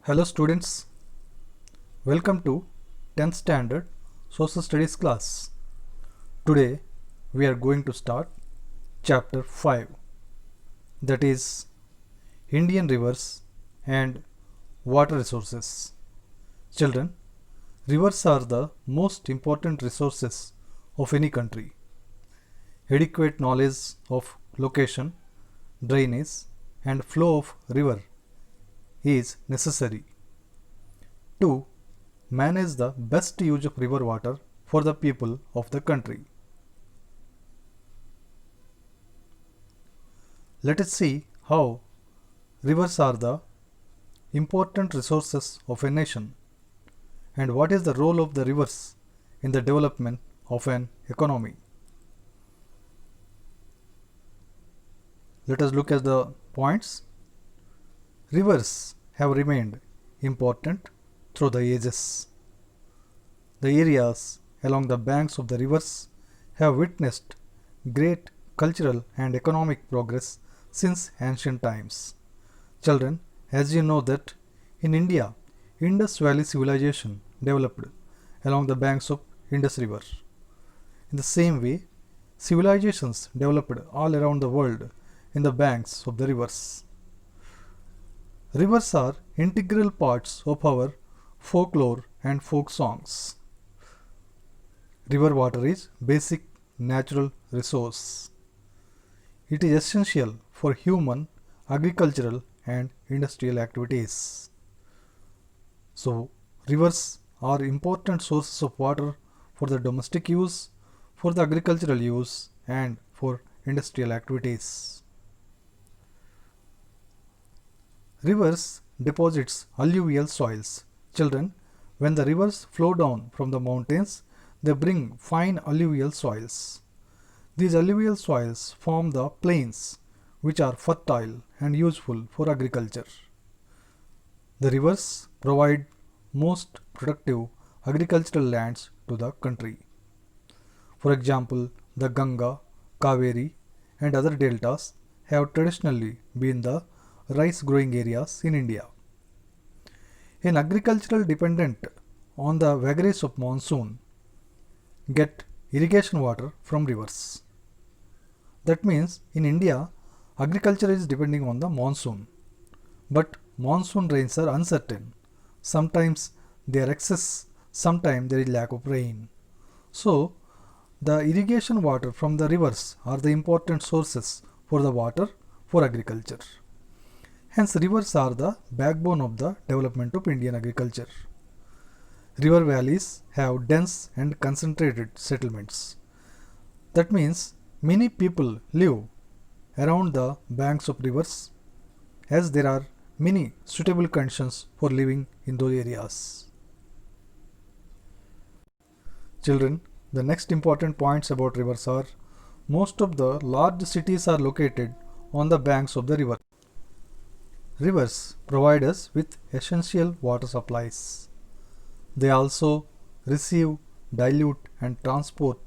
Hello students, welcome to 10th standard social studies class. Today we are going to start chapter 5, that is Indian rivers and water resources. Children, rivers are the most important resources of any country. Adequate knowledge of location, drainage and flow of river is necessary to manage the best use of river water for the people of the country. Let us see how rivers are the important resources of a nation and what is the role of the rivers in the development of an economy. Let us look at the points. Rivers have remained important through the ages. The areas along the banks of the rivers have witnessed great cultural and economic progress since ancient times. Children, as you know that in India, Indus Valley civilization developed along the banks of Indus River. In the same way, civilizations developed all around the world in the banks of the rivers. Rivers are integral parts of our folklore and folk songs. River water is basic natural resource. It is essential for human, agricultural and industrial activities. So, rivers are important sources of water for the domestic use, for the agricultural use and for industrial activities. Rivers deposits alluvial soils. Children, when the rivers flow down from the mountains, they bring fine alluvial soils. These alluvial soils form the plains, which are fertile and useful for agriculture. The rivers provide most productive agricultural lands to the country. For example, the Ganga, Kaveri and other deltas have traditionally been the rice growing areas in India. An agricultural dependent on the vagaries of monsoon get irrigation water from rivers. That means in India, agriculture is depending on the monsoon. But monsoon rains are uncertain. Sometimes they are excess, sometimes there is lack of rain. So, the irrigation water from the rivers are the important sources for the water for agriculture. Hence, rivers are the backbone of the development of Indian agriculture. River valleys have dense and concentrated settlements. That means many people live around the banks of rivers as there are many suitable conditions for living in those areas. Children, the next important points about rivers are most of the large cities are located on the banks of the river. Rivers provide us with essential water supplies. They also receive, dilute and transport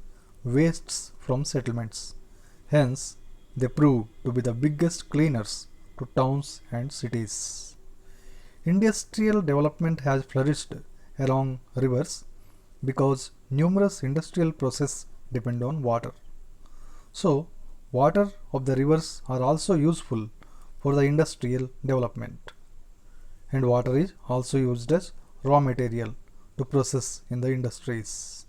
wastes from settlements. Hence, they prove to be the biggest cleaners to towns and cities. Industrial development has flourished along rivers because numerous industrial processes depend on water. So, water of the rivers are also useful for the industrial development. And water is also used as raw material to process in the industries.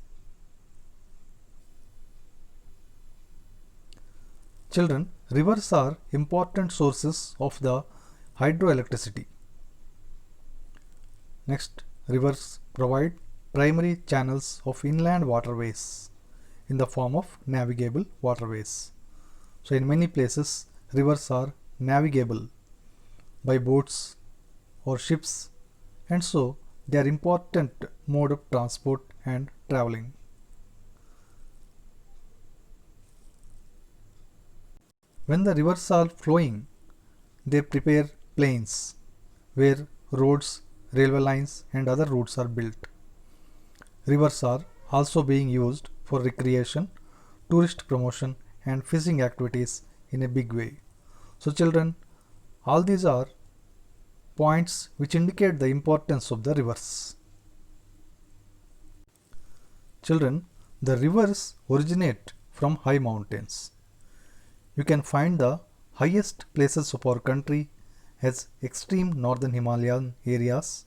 Children, rivers are important sources of the hydroelectricity. Next, rivers provide primary channels of inland waterways in the form of navigable waterways. So, in many places, rivers are navigable by boats or ships, and so they are important mode of transport and traveling. When the rivers are flowing, they prepare plains where roads, railway lines and other routes are built. Rivers are also being used for recreation, tourist promotion and fishing activities in a big way. So children, all these are points which indicate the importance of the rivers. Children, the rivers originate from high mountains. You can find the highest places of our country as extreme northern Himalayan areas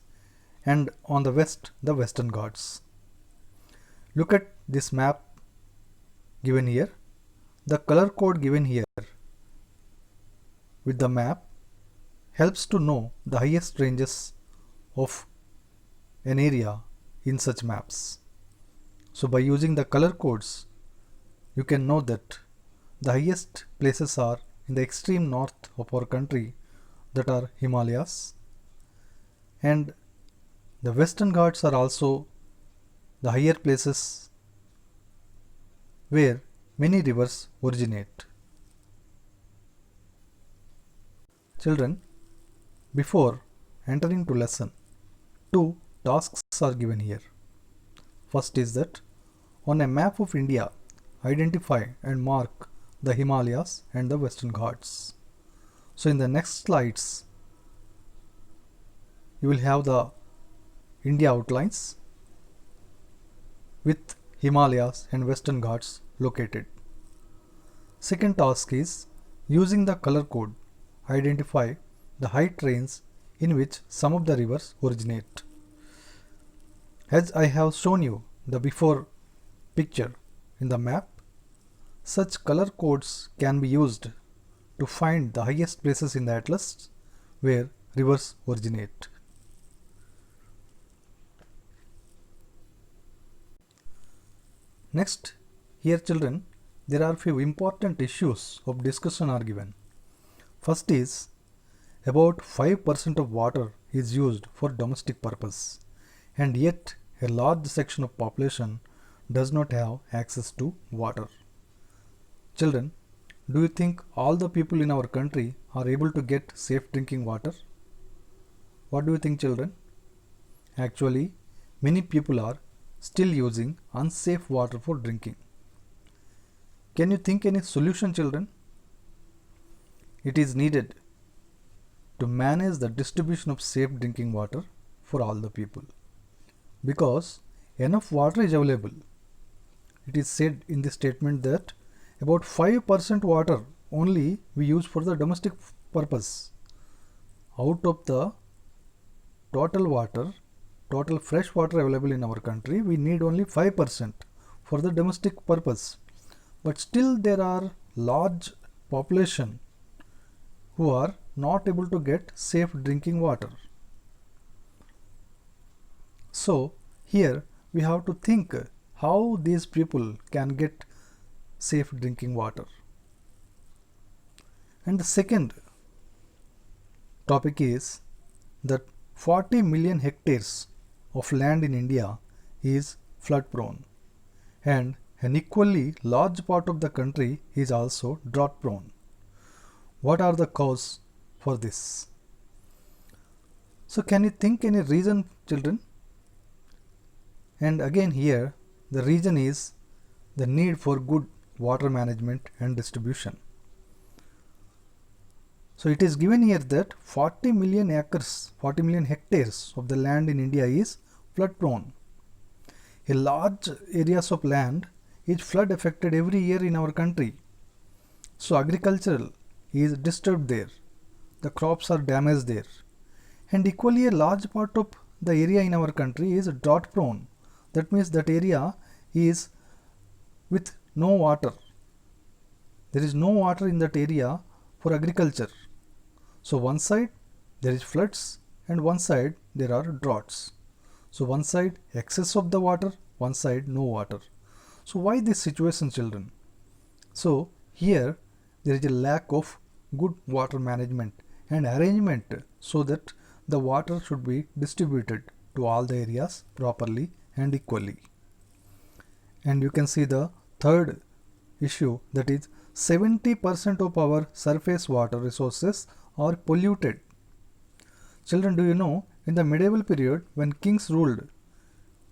and on the west the Western Ghats. Look at this map given here. The color code given here with the map helps to know the highest ranges of an area in such maps. So by using the color codes, you can know that the highest places are in the extreme north of our country, that are Himalayas, and the Western Ghats are also the higher places where many rivers originate. Children, before entering to lesson, two tasks are given here. First is that on a map of India, identify and mark the Himalayas and the Western Ghats. So in the next slides, you will have the India outlines with Himalayas and Western Ghats located. Second task is, using the color code, identify the height range in which some of the rivers originate. As I have shown you the before picture in the map, such color codes can be used to find the highest places in the atlas where rivers originate. Next, here children, there are few important issues of discussion are given. First is, about 5% of water is used for domestic purpose, and yet a large section of population does not have access to water. Children, do you think all the people in our country are able to get safe drinking water? What do you think, children? Actually, many people are still using unsafe water for drinking. Can you think any solution, children? It is needed to manage the distribution of safe drinking water for all the people, because enough water is available. It is said in the statement that about 5% water only we use for the domestic purpose. Out of the total fresh water available in our country, we need only 5% for the domestic purpose. But still there are large population who are not able to get safe drinking water. So here we have to think how these people can get safe drinking water. And the second topic is that 40 million hectares of land in India is flood prone, and an equally large part of the country is also drought prone. What are the cause for this? So can you think any reason, children? And again here the reason is the need for good water management and distribution. So it is given here that 40 million hectares of the land in India is flood prone. A large areas of land is flood affected every year in our country. So agricultural is disturbed there. The crops are damaged there. And equally a large part of the area in our country is drought prone. That means that area is with no water. There is no water in that area for agriculture. So one side there is floods and one side there are droughts. So one side excess of the water, one side no water. So why this situation, children? So here there is a lack of good water management and arrangement so that the water should be distributed to all the areas properly and equally. And you can see the third issue, that is 70% of our surface water resources are polluted. Children, do you know, in the medieval period when kings ruled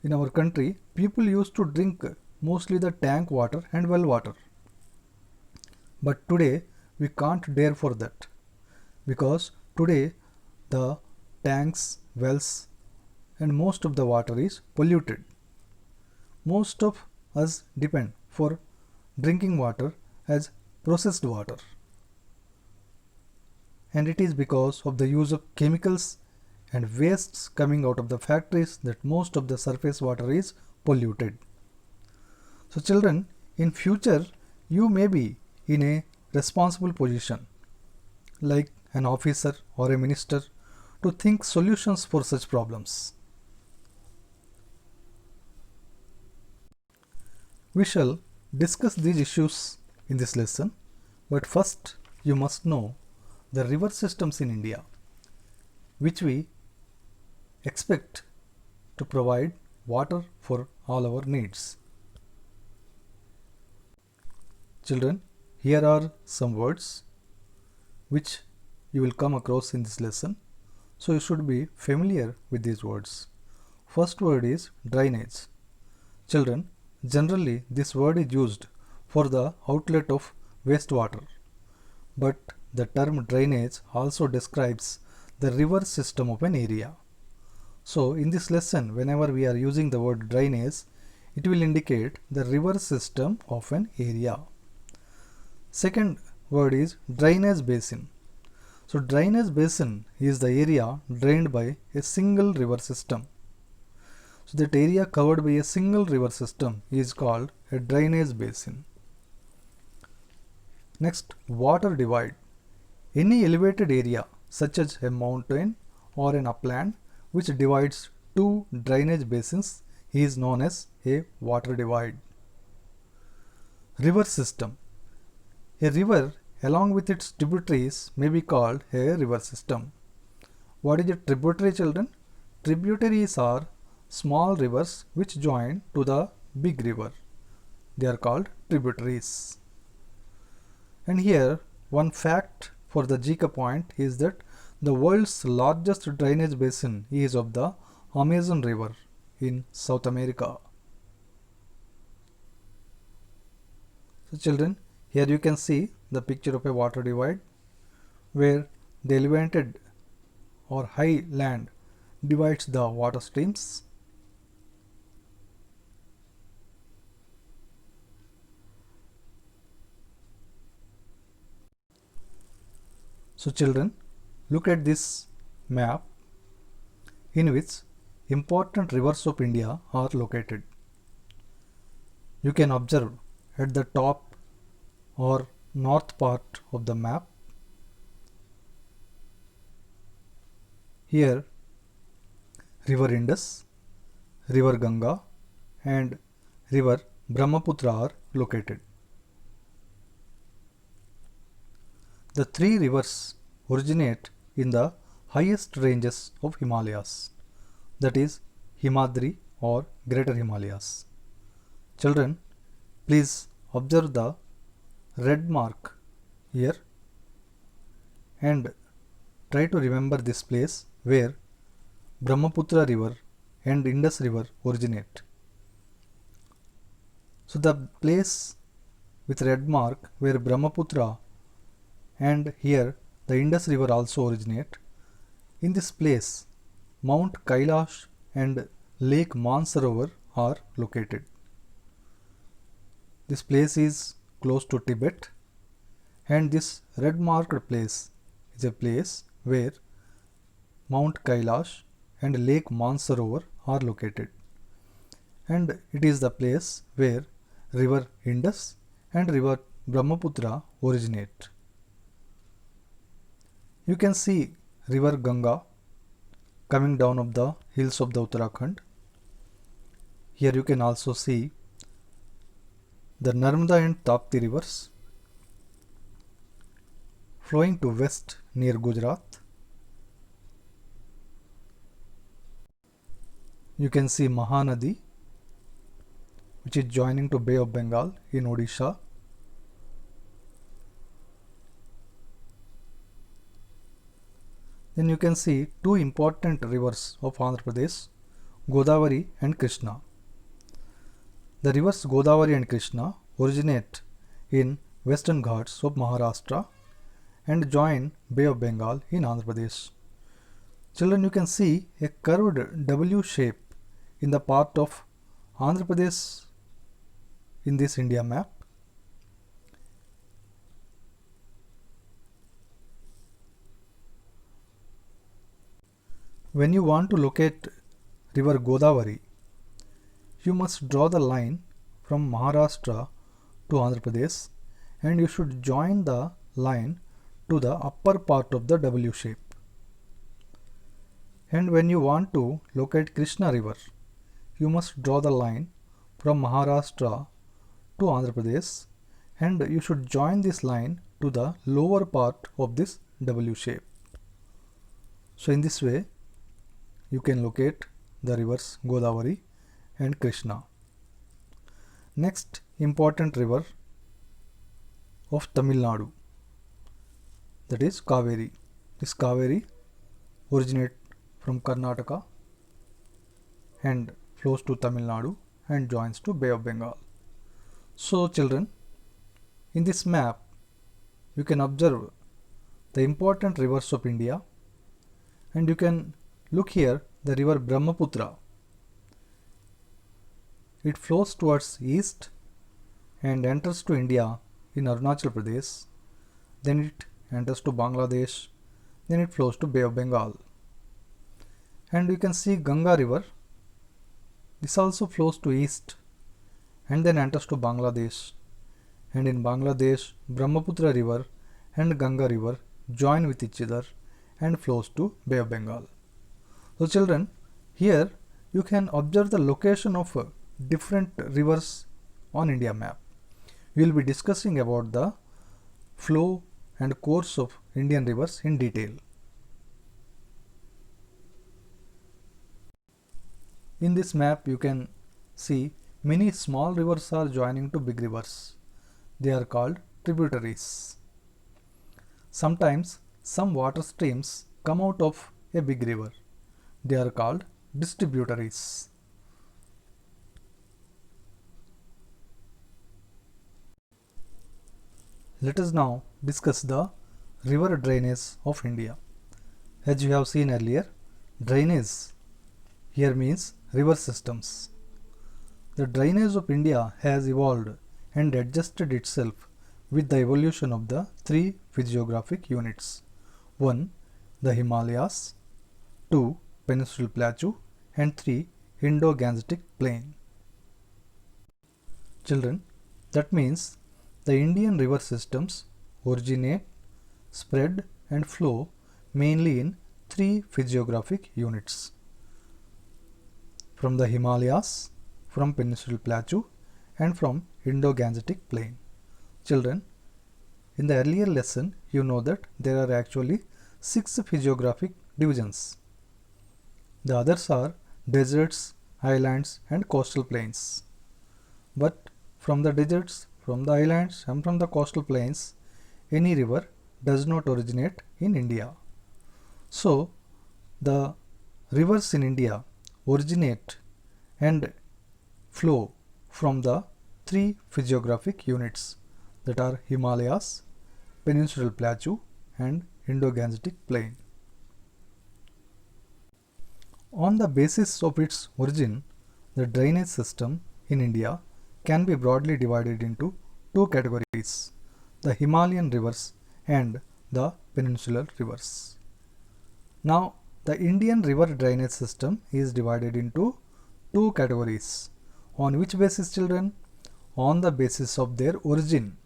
in our country, people used to drink mostly the tank water and well water. But today we can't dare for that, because today the tanks, wells, and most of the water is polluted. Most of us depend for drinking water as processed water. And it is because of the use of chemicals and wastes coming out of the factories that most of the surface water is polluted. So children, in future you may be in a responsible position like an officer or a minister to think solutions for such problems. We shall discuss these issues in this lesson, but first you must know the river systems in India, which we expect to provide water for all our needs. Children, here are some words which you will come across in this lesson, so you should be familiar with these words. First word is drainage. Children, generally this word is used for the outlet of wastewater, but the term drainage also describes the river system of an area. So in this lesson, whenever we are using the word drainage, it will indicate the river system of an area. Second word is drainage basin. So drainage basin is the area drained by a single river system. So that area covered by a single river system is called a drainage basin. Next, water divide. Any elevated area such as a mountain or an upland which divides two drainage basins is known as a water divide. River system. A river along with its tributaries may be called a river system. What is a tributary, children? Tributaries are small rivers which join to the big river. They are called tributaries. And here one fact for the GK point is that the world's largest drainage basin is of the Amazon River in South America. So children, here you can see the picture of a water divide where the elevated or high land divides the water streams. So children, look at this map in which important rivers of India are located. You can observe at the top or north part of the map. Here river Indus, river Ganga and river Brahmaputra are located. The three rivers originate in the highest ranges of Himalayas, that is Himadri or Greater Himalayas. Children, please observe the red mark here and try to remember this place where Brahmaputra river and Indus river originate. So the place with red mark where Brahmaputra and here the Indus river also originate, in this place Mount Kailash and Lake Mansarovar are located. This place is close to Tibet, and this red marked place is a place where Mount Kailash and Lake Mansarovar are located, and it is the place where river Indus and river Brahmaputra originate. You can see river Ganga coming down of the hills of the Uttarakhand. Here you can also see the Narmada and Tapti rivers flowing to west near Gujarat. You can see Mahanadi, which is joining to Bay of Bengal in Odisha. Then you can see two important rivers of Andhra Pradesh, Godavari and Krishna. The rivers Godavari and Krishna originate in Western Ghats of Maharashtra and join Bay of Bengal in Andhra Pradesh. Children, you can see a curved W shape in the part of Andhra Pradesh in this India map. When you want to locate river Godavari, you must draw the line from Maharashtra to Andhra Pradesh, and you should join the line to the upper part of the W shape. And when you want to locate Krishna river, you must draw the line from Maharashtra to Andhra Pradesh, and you should join this line to the lower part of this W shape. So in this way you can locate the rivers Godavari and Krishna. Next important river of Tamil Nadu, that is Kaveri. This Kaveri originates from Karnataka and flows to Tamil Nadu and joins to Bay of Bengal. So children, in this map you can observe the important rivers of India, and you can look here the river Brahmaputra. It flows towards east and enters to India in Arunachal Pradesh, then it enters to Bangladesh, then it flows to Bay of Bengal. And you can see Ganga river. This also flows to east and then enters to Bangladesh, and in Bangladesh Brahmaputra river and Ganga river join with each other and flows to Bay of Bengal. So children, here you can observe the location of different rivers on India map. We will be discussing about the flow and course of Indian rivers in detail. In this map you can see many small rivers are joining to big rivers. They are called tributaries. Sometimes some water streams come out of a big river. They are called distributaries. Let us now discuss the river drainage of India. As you have seen earlier, drainage here means river systems. The drainage of India has evolved and adjusted itself with the evolution of the three physiographic units. 1. The Himalayas, 2. Peninsular Plateau, and 3. Indo-Gangetic Plain. Children, that means the Indian river systems originate, spread and flow mainly in three physiographic units: from the Himalayas, from Peninsular Plateau, and from Indo-Gangetic Plain. Children, in the earlier lesson you know that there are actually 6 physiographic divisions. The others are deserts, highlands and coastal plains. But from the deserts, from the islands and from the coastal plains, any river does not originate in India. So the rivers in India originate and flow from the three physiographic units, that are Himalayas, Peninsular Plateau and Indo-Gangetic Plain. On the basis of its origin, the drainage system in India can be broadly divided into two categories: the Himalayan rivers and the peninsular rivers. Now, the Indian river drainage system is divided into two categories. On which basis, children? On the basis of their origin.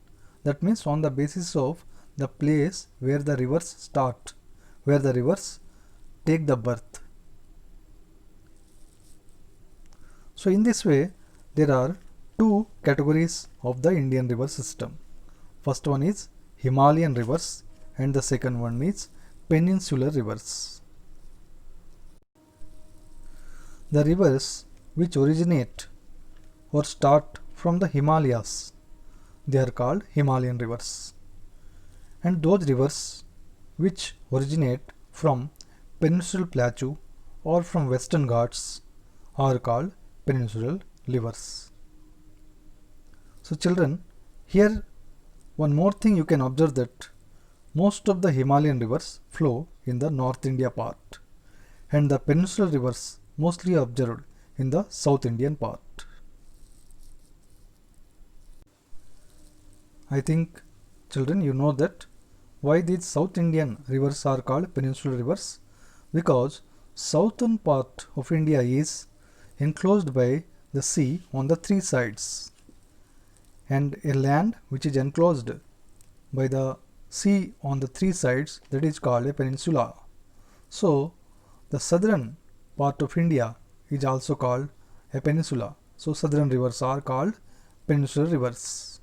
That means on the basis of the place where the rivers start, where the rivers take the birth. So in this way, there are two categories of the Indian river system. First one is Himalayan rivers and the second one is peninsular rivers. The rivers which originate or start from the Himalayas, they are called Himalayan rivers, and those rivers which originate from Peninsular Plateau or from Western Ghats are called peninsular rivers. So children, here one more thing you can observe, that most of the Himalayan rivers flow in the North India part and the peninsular rivers mostly observed in the South Indian part. I think, children, you know that why these South Indian rivers are called peninsular rivers, because southern part of India is enclosed by the sea on the three sides, and a land which is enclosed by the sea on the three sides, that is called a peninsula. So the southern part of India is also called a peninsula. So southern rivers are called peninsular rivers.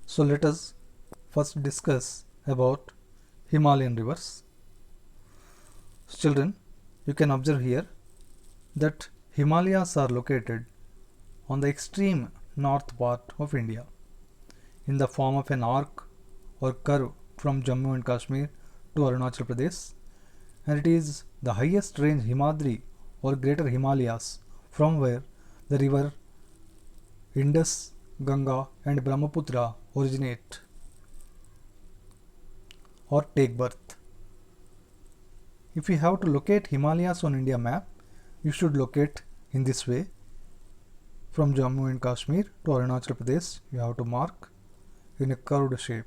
So let us first discuss about Himalayan rivers. So children, you can observe here that Himalayas are located on the extreme north part of India in the form of an arc or curve from Jammu and Kashmir to Arunachal Pradesh, and it is the highest range Himadri or Greater Himalayas from where the river Indus, Ganga and Brahmaputra originate or take birth. If you have to locate Himalayas on India map, you should locate in this way. From Jammu and Kashmir to Arunachal Pradesh, you have to mark in a curved shape.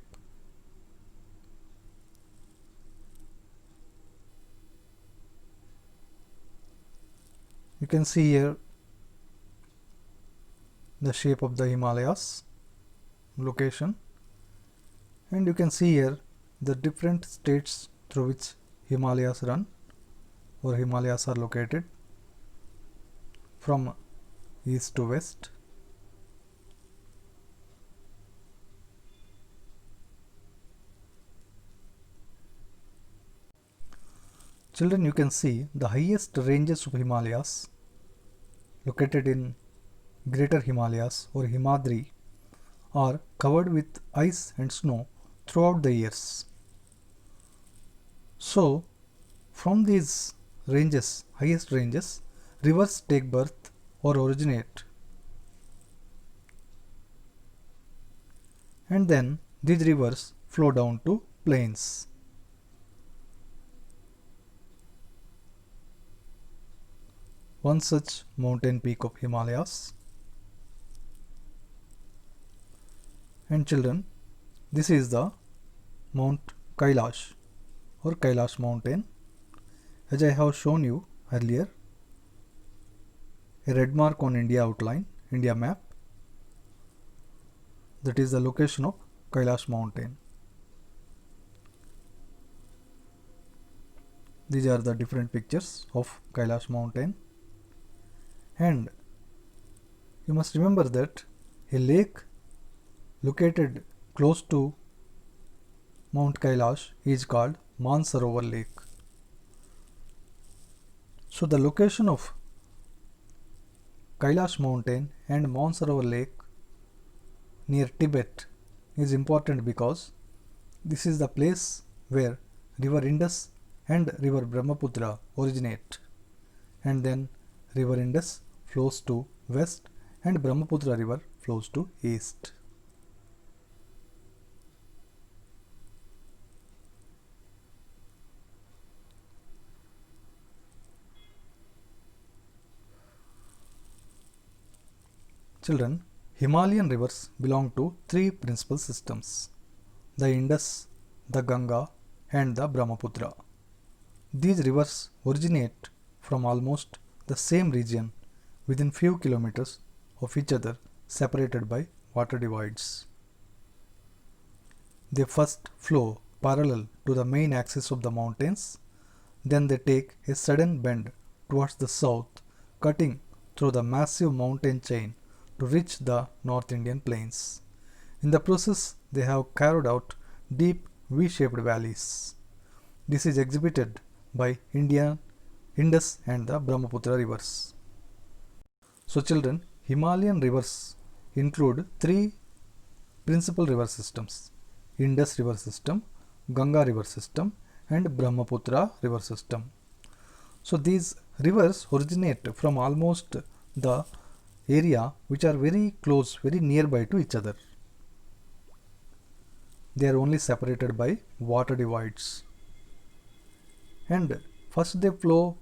You can see here the shape of the Himalayas location, and you can see here the different states through which Himalayas run or Himalayas are located from east to west. Children, you can see the highest ranges of Himalayas located in Greater Himalayas or Himadri are covered with ice and snow throughout the years. So from these ranges, highest ranges, rivers take birth or originate, and then these rivers flow down to plains. One such mountain peak of Himalayas. And children, this is the Mount Kailash or Kailash mountain. As I have shown you earlier, a red mark on India outline, India map, that is the location of Kailash mountain. These are the different pictures of Kailash mountain, and you must remember that a lake located close to Mount Kailash is called Mansarovar Lake. So the location of Kailash mountain and Mansarovar Lake near Tibet is important because this is the place where river Indus and river Brahmaputra originate, and then river Indus flows to west and Brahmaputra river flows to east. Children, Himalayan rivers belong to three principal systems: the Indus, the Ganga and the Brahmaputra. These rivers originate from almost the same region within few kilometers of each other, separated by water divides. They first flow parallel to the main axis of the mountains, then they take a sudden bend towards the south, cutting through the massive mountain chain to reach the North Indian plains. In the process, they have carved out deep V-shaped valleys. This is exhibited by Indus and the Brahmaputra rivers. So children, Himalayan rivers include three principal river systems: Indus river system, Ganga river system and Brahmaputra river system. So these rivers originate from almost the area which are very close, very nearby to each other. they are only separated by water divides. And first they flow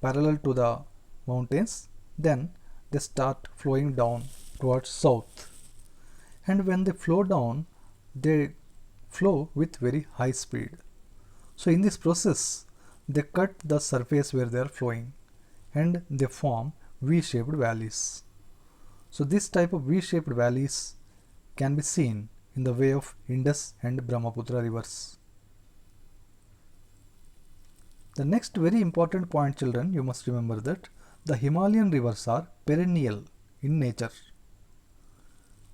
parallel to the mountains, then they start flowing down towards south. And when they flow down, they flow with very high speed. So in this process, they cut the surface where they are flowing and they form V-shaped valleys. So this type of V-shaped valleys can be seen in the way of Indus and Brahmaputra rivers. The next very important point, children, you must remember that the Himalayan rivers are perennial in nature.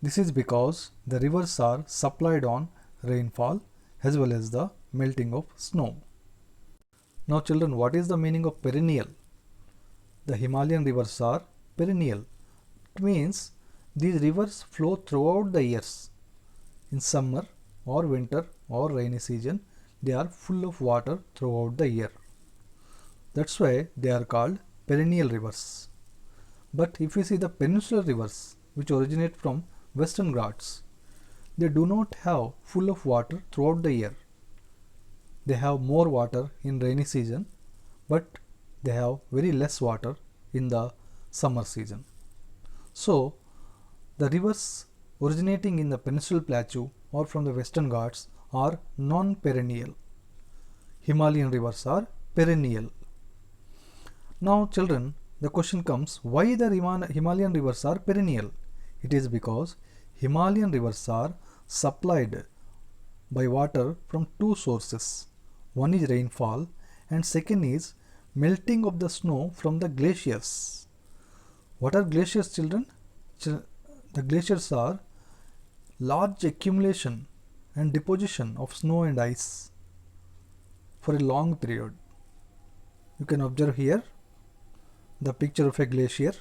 This is because the rivers are supplied on rainfall as well as the melting of snow. Now children, what is the meaning of perennial? The Himalayan rivers are perennial. It means these rivers flow throughout the years. In summer or winter or rainy season, they are full of water throughout the year. That's why they are called perennial rivers. But if you see the peninsular rivers which originate from Western Ghats, they do not have full of water throughout the year. They have more water in rainy season, but they have very less water in the summer season. So the rivers originating in the Peninsular Plateau or from the Western Ghats are non-perennial. Himalayan rivers are perennial. Now children, the question comes, why the Himalayan rivers are perennial? It is because Himalayan rivers are supplied by water from two sources. One is rainfall and second is melting of the snow from the glaciers. What are glaciers, children? The glaciers are large accumulation and deposition of snow and ice for a long period. You can observe here the picture of a glacier.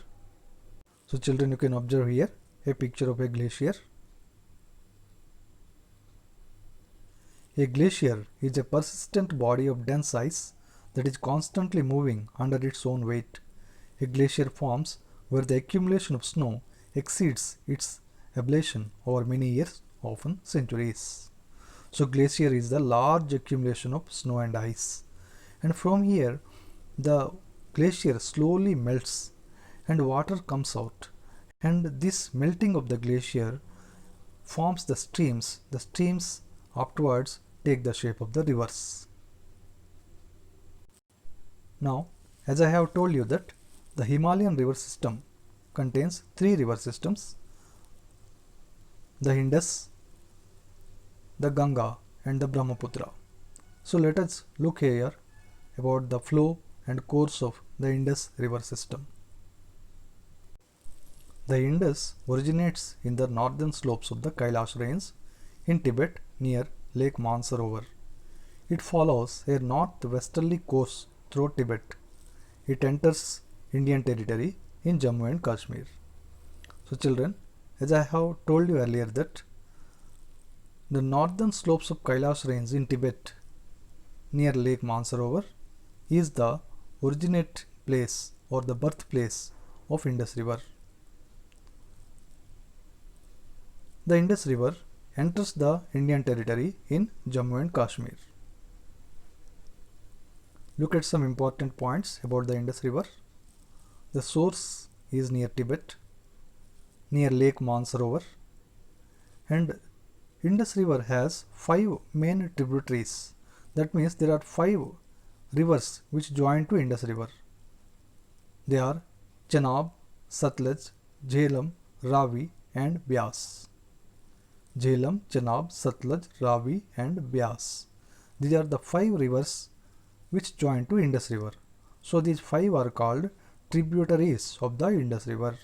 So children, you can observe here a picture of a glacier. A glacier is a persistent body of dense ice that is constantly moving under its own weight. A glacier forms where the accumulation of snow exceeds its ablation over many years, often centuries. So glacier is the large accumulation of snow and ice. And from here, the glacier slowly melts and water comes out. And this melting of the glacier forms the streams. The streams afterwards take the shape of the rivers. Now, as I have told you that the Himalayan river system contains three river systems: the Indus, the Ganga and the Brahmaputra. So let us look here about the flow and course of the Indus river system. The Indus originates in the northern slopes of the Kailash range in Tibet near Lake Mansarovar. It follows a northwesterly course through Tibet. It enters Indian territory in Jammu and Kashmir. So children, as I have told you earlier that the northern slopes of Kailash range in Tibet near Lake Mansarovar is the originate place or the birthplace of Indus River. The Indus River enters the Indian territory in Jammu and Kashmir. Look at some important points about the Indus River. The source is near Tibet, near Lake Mansarovar, and Indus River has 5 main tributaries. That means there are 5 rivers which join to Indus River. They are Chenab, Satluj, Jhelum, Ravi and Beas. Jhelum, Chenab, Satluj, Ravi and Beas. These are the 5 rivers which join to Indus River. So these 5 are called tributaries of the Indus River.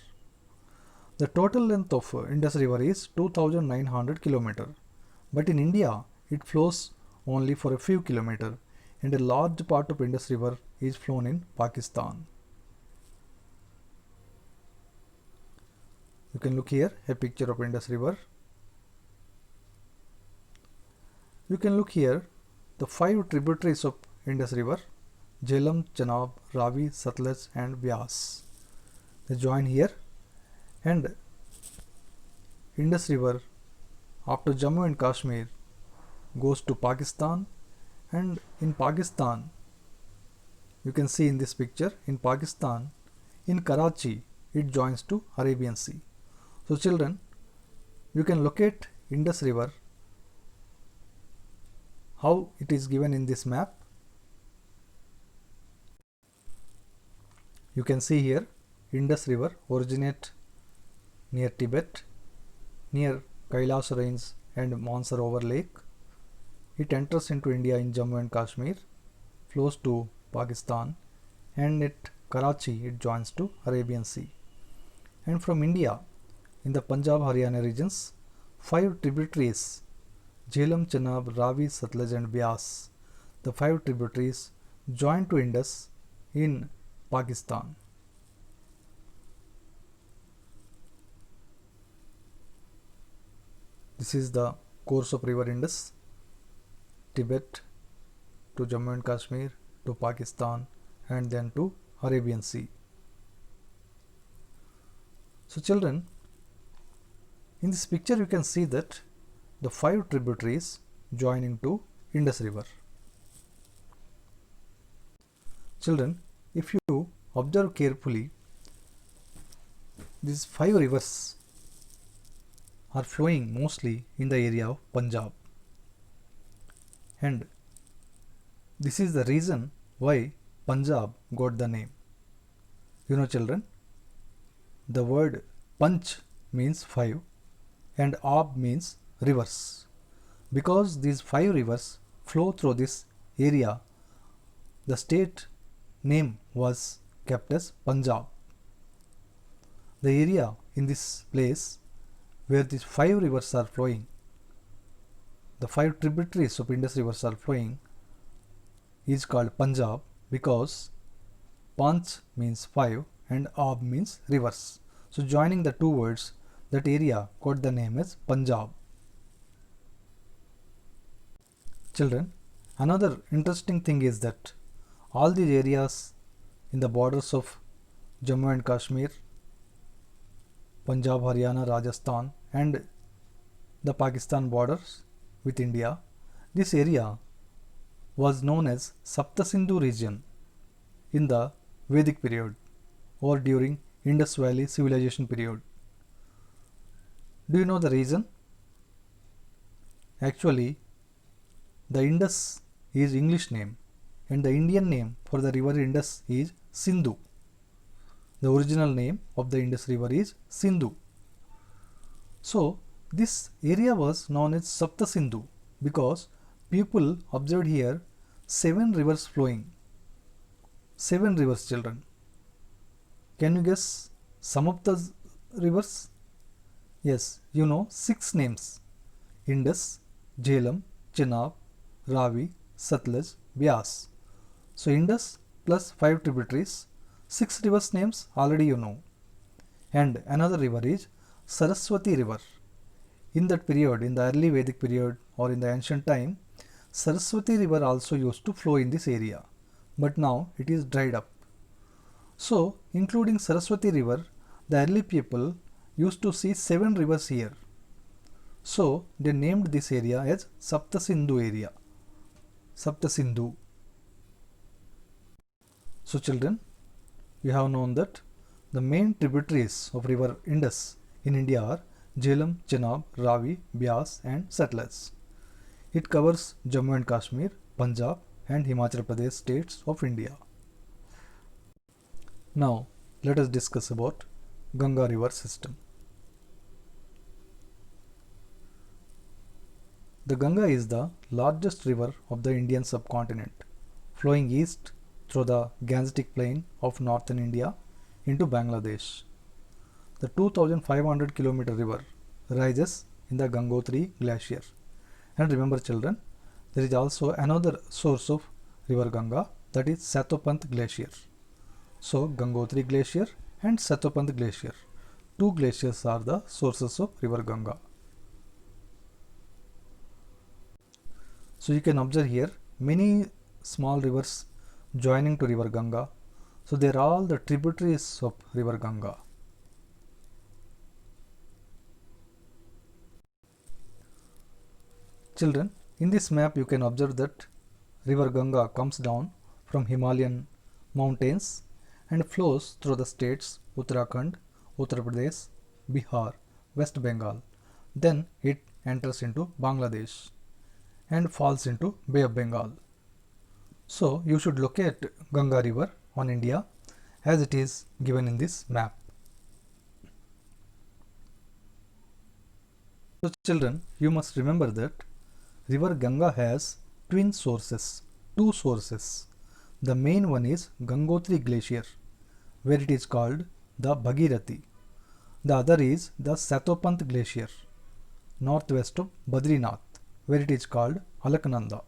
The total length of Indus River is 2900 km. But in India, it flows only for a few kilometers, and a large part of Indus River is flown in Pakistan. You can look here a picture of Indus River. You can look here the 5 tributaries of Indus River: Jhelum, Chenab, Ravi, Satluj and Beas. They join here, and Indus River after Jammu and Kashmir goes to Pakistan, and in Pakistan, you can see in this picture, in Pakistan, in Karachi, it joins to Arabian Sea. So children, you can locate Indus River, how it is given in this map. You can see here Indus River originate near Tibet, near Kailash Range and Mansarovar Lake. It enters into India in Jammu and Kashmir, flows to Pakistan, and at Karachi it joins to Arabian Sea. And from India, in the Punjab Haryana regions, 5 tributaries, Jhelum, Chenab, Ravi, Satluj and Beas, the 5 tributaries join to Indus in Pakistan. This is the course of river Indus, Tibet to Jammu and Kashmir to Pakistan and then to Arabian Sea. So children, in this picture you can see that the 5 tributaries joining to Indus River. Children, if you observe carefully, these 5 rivers are flowing mostly in the area of Punjab, and this is the reason why Punjab got the name. You know children, the word Panch means 5 and Ab means rivers. Because these 5 rivers flow through this area, the state name was kept as Punjab. The area in this place where these 5 rivers are flowing, the 5 tributaries of Indus rivers are flowing, is called Punjab because Panch means 5 and Ab means rivers. So joining the two words, that area got the name as Punjab. Children, another interesting thing is that all these areas in the borders of Jammu and Kashmir, Punjab, Haryana, Rajasthan and the Pakistan borders with India, this area was known as Saptasindhu region in the Vedic period or during Indus Valley civilization period. Do you know the reason? Actually, the Indus is English name and the Indian name for the river Indus is Sindhu. The original name of the Indus river is Sindhu. So this area was known as Saptasindhu because people observed here 7 rivers flowing. 7 rivers, children. Can you guess some of the rivers? Yes, you know 6 names: Indus, Jhelum, Chenab, Ravi, Satluj, Beas. So Indus plus 5 tributaries, 6 rivers names already you know. And another river is Saraswati river. In that period, in the early Vedic period or in the ancient time, Saraswati river also used to flow in this area, but now it is dried up. So including Saraswati river, the early people used to see 7 rivers here. So they named this area as Saptasindhu area. Saptasindhu. So children, you have known that the main tributaries of river Indus in India are Jhelum, Chenab, Ravi, Beas and Satluj. It covers Jammu and Kashmir, Punjab and Himachal Pradesh states of India. Now let us discuss about Ganga river system. The Ganga is the largest river of the Indian subcontinent, flowing east through the Gangetic plain of northern India into Bangladesh. The 2500 km river rises in the Gangotri glacier. And remember children, there is also another source of river Ganga, that is Satopant glacier. So Gangotri glacier and Satopant glacier, 2 glaciers are the sources of river Ganga. So you can observe here many small rivers joining to river Ganga. So they are all the tributaries of river Ganga. Children, In this map you can observe that river Ganga comes down from Himalayan mountains and flows through the states Uttarakhand, Uttar Pradesh, Bihar, West Bengal. Then it enters into Bangladesh and falls into Bay of Bengal. So you should locate Ganga river on India as it is given in this map. So children, you must remember that river Ganga has twin sources, two sources. The main one is Gangotri glacier, where it is called the Bhagirathi. The other is the Satopant glacier, northwest of Badrinath, where it is called Alaknanda.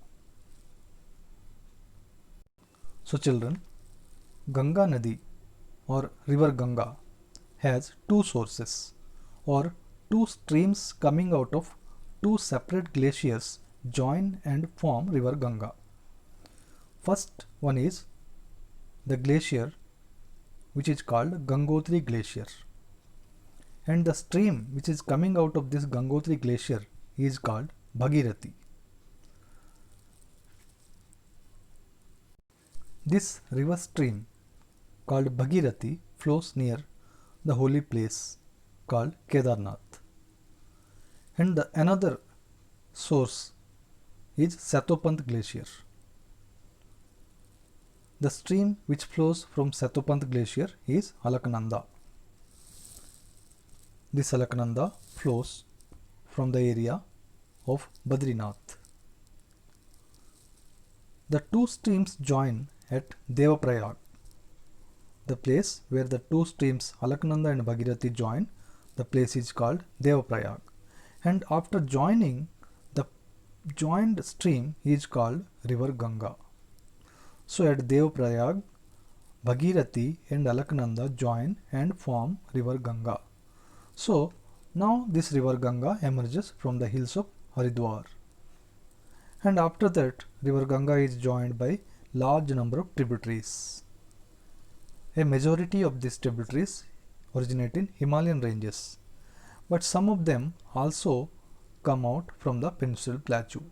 So children, Ganga Nadi or river Ganga has two sources or two streams coming out of two separate glaciers join and form river Ganga. First one is the glacier which is called Gangotri glacier, and the stream which is coming out of this Gangotri glacier is called Bhagirathi. This river stream called Bhagirathi flows near the holy place called Kedarnath. And another source is Satopant glacier. The stream which flows from Satopant glacier is Alaknanda. This Alaknanda flows from the area of Badrinath. The two streams join at Devaprayag. The place where the two streams Alaknanda and Bhagirathi join, the place is called Devaprayag. And after joining, the joined stream is called river Ganga. So at Devaprayag, Bhagirathi and Alaknanda join and form river Ganga. So now this river Ganga emerges from the hills of Haridwar. And after that, river Ganga is joined by large number of tributaries. A majority of these tributaries originate in Himalayan ranges, but some of them also come out from the Peninsular Plateau.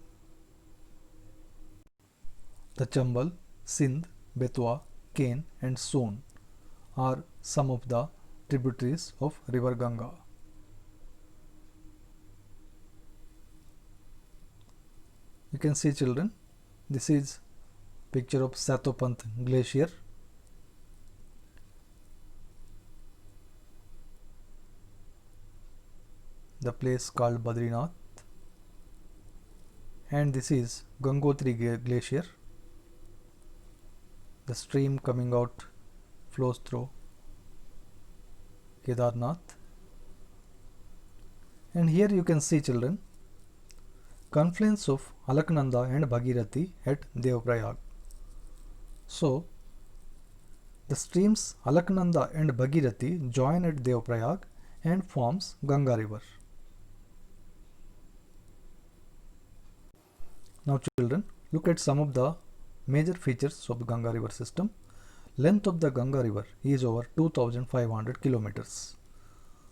The Chambal, Sindh, Betwa, Ken and Son are some of the tributaries of river Ganga. You can see children, this is picture of Satopant glacier. The place called Badrinath, and this is Gangotri glacier. The stream coming out flows through Kedarnath, and here you can see children confluence of Alaknanda and Bhagirathi at Devaprayag. So the streams Alaknanda and Bhagirathi join at Devaprayag and forms Ganga river. Now children, look at some of the major features of the Ganga river system. Length of the Ganga river is over 2500 kilometers.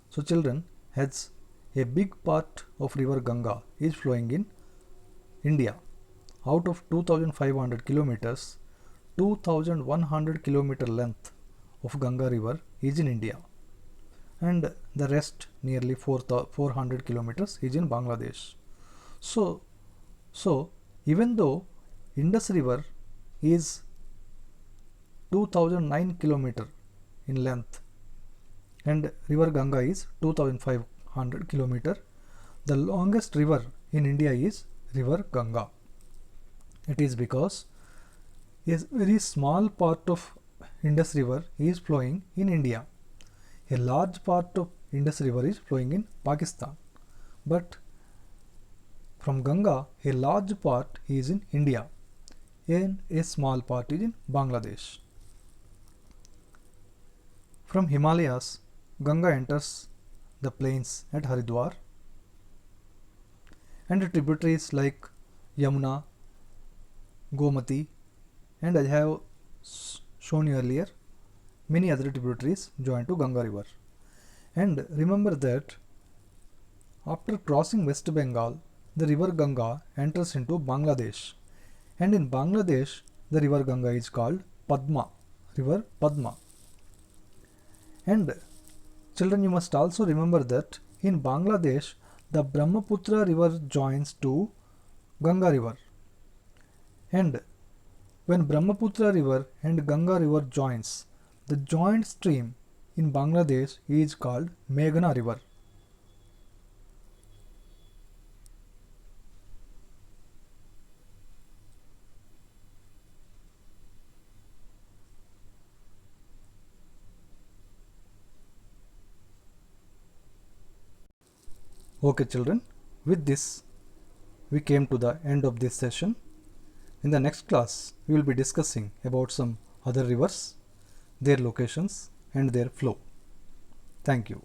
So children, has a big part of river Ganga is flowing in India. Out of 2500 kilometers, 2100 kilometer length of Ganga river is in India, and the rest nearly 400 kilometers is in Bangladesh. So even though Indus river is 2009 kilometer in length and river Ganga is 2500 kilometer, the longest river in India is river Ganga. It is because a very small part of Indus river is flowing in India. A large part of Indus river is flowing in Pakistan, but from Ganga a large part is in India and a small part is in Bangladesh. From Himalayas, Ganga enters the plains at Haridwar, and the tributaries like Yamuna, Gomati, and I have shown you earlier many other tributaries join to Ganga river. And remember that after crossing West Bengal, the river Ganga enters into Bangladesh, and in Bangladesh the river Ganga is called Padma, river Padma. And children, you must also remember that in Bangladesh the Brahmaputra river joins to Ganga river, and when Brahmaputra river and Ganga river joins, the joint stream in Bangladesh is called Meghna river. Okay children, with this we came to the end of this session. In the next class, we will be discussing about some other rivers, their locations and their flow. Thank you.